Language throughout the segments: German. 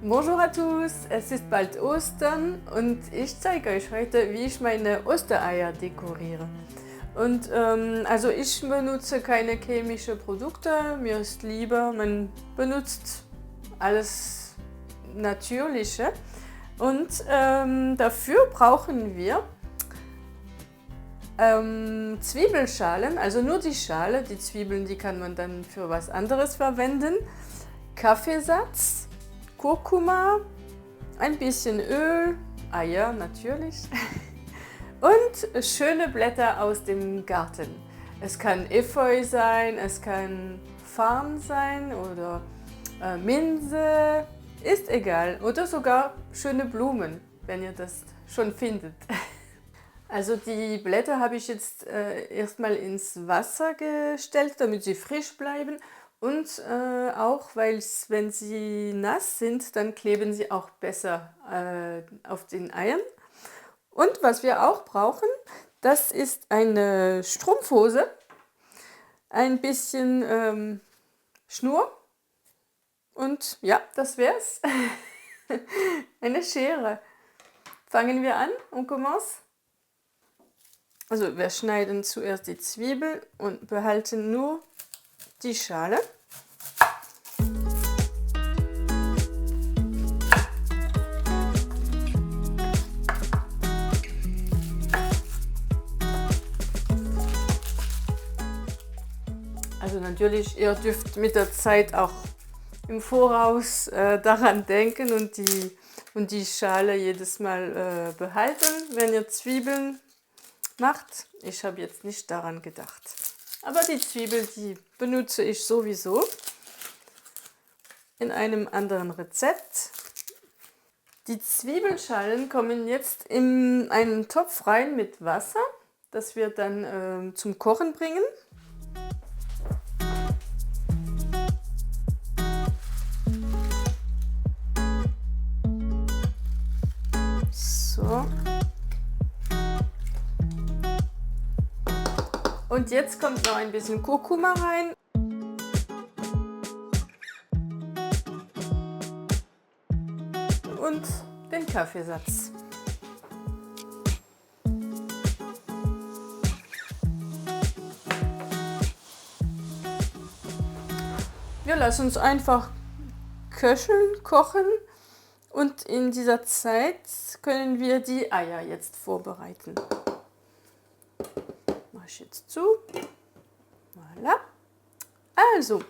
Bonjour à tous, es ist bald Ostern und ich zeige euch heute, wie ich meine Ostereier dekoriere. Und also ich benutze keine chemischen Produkte, mir ist lieber, man benutzt alles Natürliche. Und dafür brauchen wir Zwiebelschalen, also nur die Schale, die Zwiebeln, die kann man dann für was anderes verwenden, Kaffeesatz, Kurkuma, ein bisschen Öl, Eier natürlich und schöne Blätter aus dem Garten. Es kann Efeu sein, es kann Farn sein oder Minze, ist egal. Oder sogar schöne Blumen, wenn ihr das schon findet. Also die Blätter habe ich jetzt erstmal ins Wasser gestellt, damit sie frisch bleiben. Und auch, weil wenn sie nass sind, dann kleben sie auch besser auf den Eiern. Und was wir auch brauchen, das ist eine Strumpfhose, ein bisschen Schnur und ja, das wär's. Eine Schere. Fangen wir an und commence. Also wir schneiden zuerst die Zwiebel und behalten nur die Schale. Also natürlich, ihr dürft mit der Zeit auch im Voraus daran denken und die Schale jedes Mal behalten, wenn ihr Zwiebeln macht. Ich habe jetzt nicht daran gedacht. Aber die Zwiebel, die benutze ich sowieso in einem anderen Rezept. Die Zwiebelschalen kommen jetzt in einen Topf rein mit Wasser, das wir dann zum Kochen bringen. So. Und jetzt kommt noch ein bisschen Kurkuma rein. Und den Kaffeesatz. Wir lassen uns einfach köcheln, kochen und in dieser Zeit können wir die Eier jetzt vorbereiten. Mache ich jetzt zu. Voilà. Also,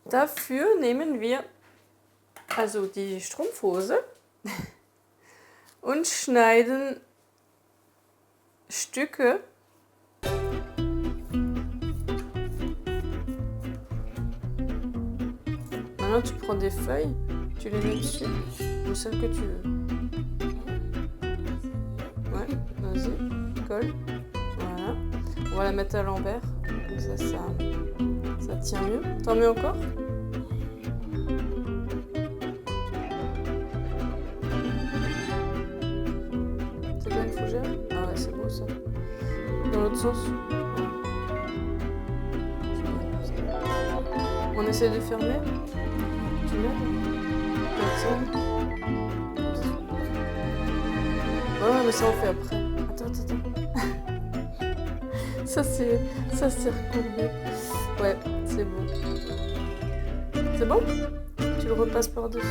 dafür nehmen wir also die Strumpfhose und schneiden Stücke Maintenant tu prends des feuilles, tu les mets dessus, ou celle que tu veux. Ouais, vas-y, colle. Voilà. On va la mettre à l'envers, comme ça tient mieux. T'en mets encore ? C'est bien une fougère ? Ah ouais, c'est beau ça. Dans l'autre sens ? On essaie de fermer ? Tu m'aides ? Personne ? Ouais, mais ça on fait après. Attends. Ça s'est recourbé. Ouais, c'est bon. C'est bon ? Tu le repasses par-dessus ?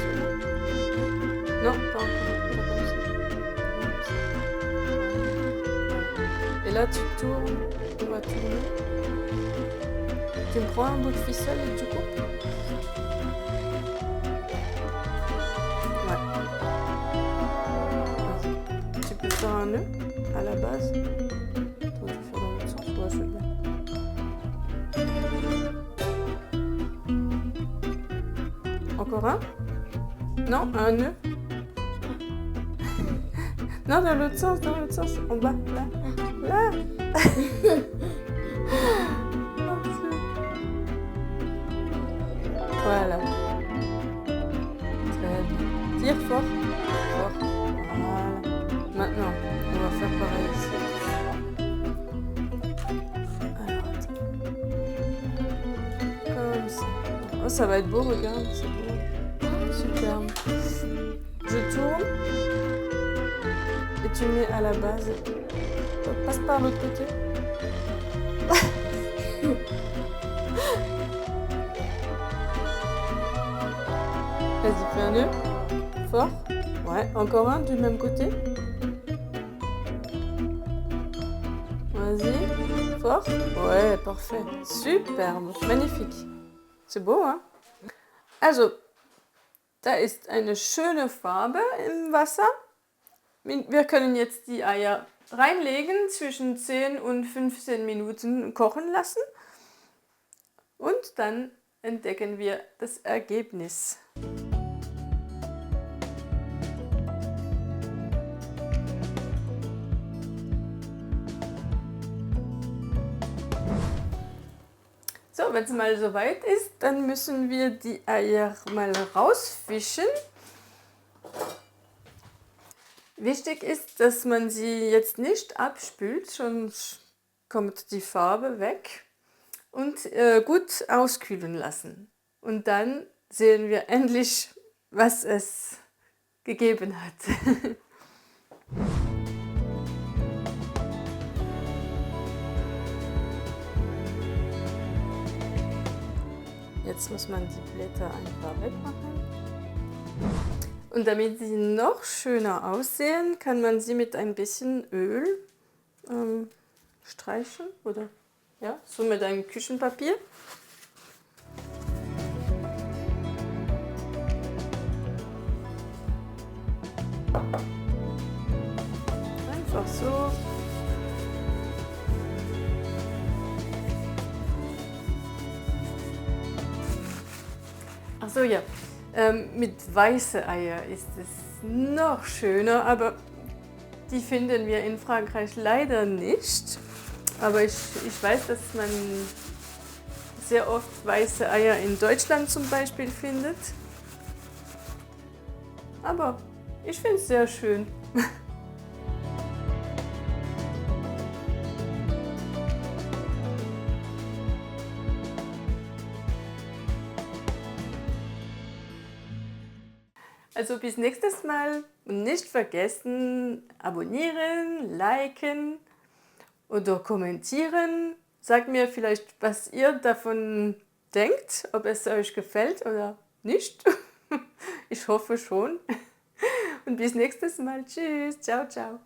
Non, pas encore. Pas comme ça. Et là, tu tournes. On va tourner. Tu me prends un bout de ficelle et tu coupes ? Ouais. Vas-y. Tu peux faire un nœud à la base. Toi, tu fais dans l'autre sens. Ouais, c'est bien. Encore un ? Non, un nœud. Non, dans l'autre sens, en bas, là. Voilà. Très bien. Tire fort. Voilà. Maintenant, on va faire pareil ici. Alors, attends. Comme ça. Oh, ça va être beau, regarde, c'est beau. Superbe. Je tourne et tu mets à la base. Passe par l'autre côté. Vas-y, fais un nœud. Fort. Ouais, encore un du même côté. Vas-y, fort. Ouais, parfait. Superbe, magnifique. C'est beau, hein? Also, da ist eine schöne Farbe im Wasser. Wir können jetzt die Eier reinlegen, zwischen 10 und 15 Minuten kochen lassen. Und dann entdecken wir das Ergebnis. So, wenn es mal soweit ist, dann müssen wir die Eier mal rausfischen. Wichtig ist, dass man sie jetzt nicht abspült, sonst kommt die Farbe weg. Und gut auskühlen lassen. Und dann sehen wir endlich, was es gegeben hat. Jetzt muss man die Blätter einfach wegmachen. Und damit sie noch schöner aussehen, kann man sie mit ein bisschen Öl streichen oder ja, so mit einem Küchenpapier. Einfach so. Ach so, ja. Mit weißen Eier ist es noch schöner, aber die finden wir in Frankreich leider nicht. Aber ich weiß, dass man sehr oft weiße Eier in Deutschland zum Beispiel findet. Aber ich finde es sehr schön. Also bis nächstes Mal und nicht vergessen, abonnieren, liken oder kommentieren. Sagt mir vielleicht, was ihr davon denkt, ob es euch gefällt oder nicht. Ich hoffe schon. Und bis nächstes Mal. Tschüss, ciao, ciao.